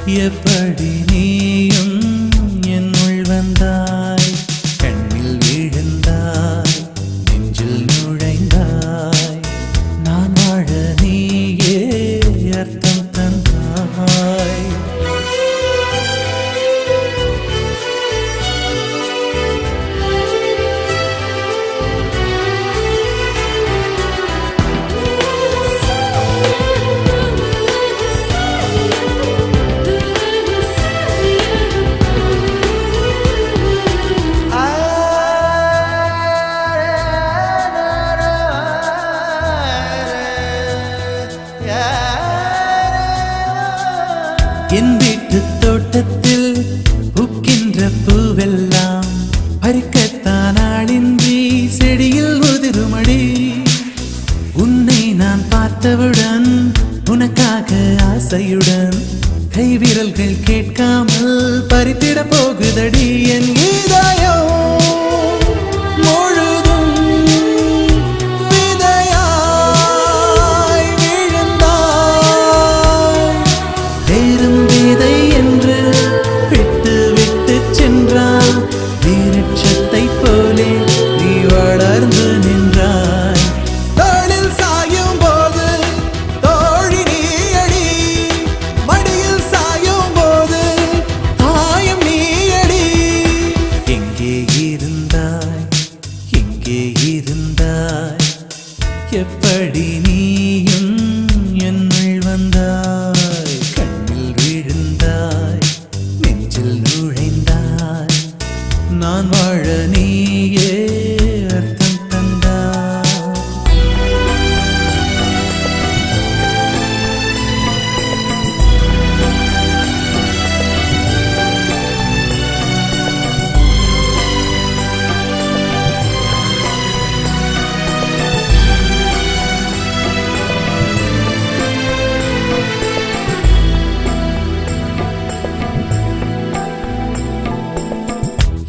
எப்படி நீயும் என்னுள் வந்தாய், கண்ணில் விழுந்தாய், நெஞ்சில் நுழைந்தாய், நான் வாழ நீயே அர்த்தம் தந்தாய். என் வீட்டு தோட்டத்தில் பூக்கின்ற பூவெல்லாம் பறிக்கத்தான் ஆளின்றி செடியில் உதிருமடி. உன்னை நான் பார்த்தவுடன் உனக்காக ஆசையுடன் கைவிரல்கள் கேட்காமல் பறித்திட போகுதடி என் இதயம் முழுதும் விதையாய் விழுந்தாய். வேறும் விதை என்று விட்டு விட்டு சென்றாய், வீரட்சத்தை போலே நீ வளர்ந்து நின்றாய். தோளில் சாயும் போது தோழி நீ அடி, மடியில் சாயும் போது தாயும் நீ அடி. எங்கே இருந்தாய், எங்கே இருந்தாய், எப்படி நீயும் என்னுள் வந்தாய், கண்ணில் விழுந்தாய், நெஞ்சில் நுழைந்தாய், நான் வாழ நீயே அர்த்தம் தந்தாய்.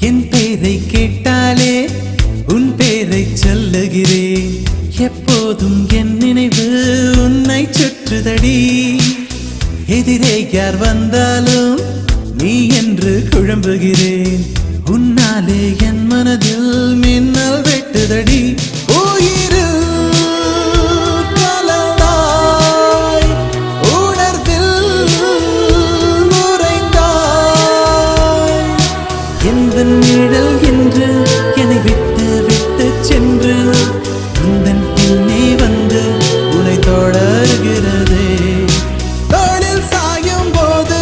என் பேரை கேட்டாலே உன் பேரை சொல்லுகிறேன், எப்போதும் என் நினைவு உன்னை சுற்றுதடி. எதிரே யார் வந்தாலும் நீ என்று குழம்புகிறேன், உன்னாலே என் மனதில் மின்னல் வெட்டுதடி. உயிரில் கலந்தாய், உணர்வில் உறைந்தாய், எந்த நிழல் என்று என்னை விட்டு விட்டு சென்று உந்தன் பின்னே வந்து உன்னை தொடர்கிறதே. தோளில் சாயும் போது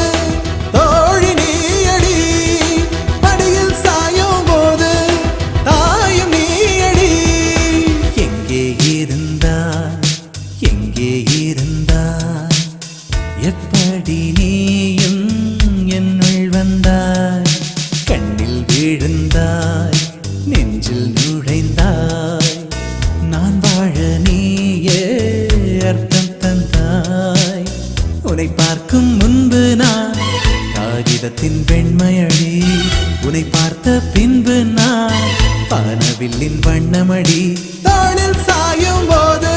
தோழி நீ அடி, மடியில் சாயும் போது தாயும் நீ அடி. எங்கே இருந்தாய், எங்கே இருந்தாய், எப்படி நீயும் என்னுள் வந்தாய், கண்ணில் விழுந்தாய், நெஞ்சில் நுழைந்தாய், நான் வாழ நீயே அர்த்தம் தந்தாய். உன்னை பார்க்கும் முன்பு நான் காகிதத்தின் வெண்மையடி, உன்னை பார்த்த பின்பு நான் வானவில்லின் வண்ணமடி. தோளில் சாயும் போது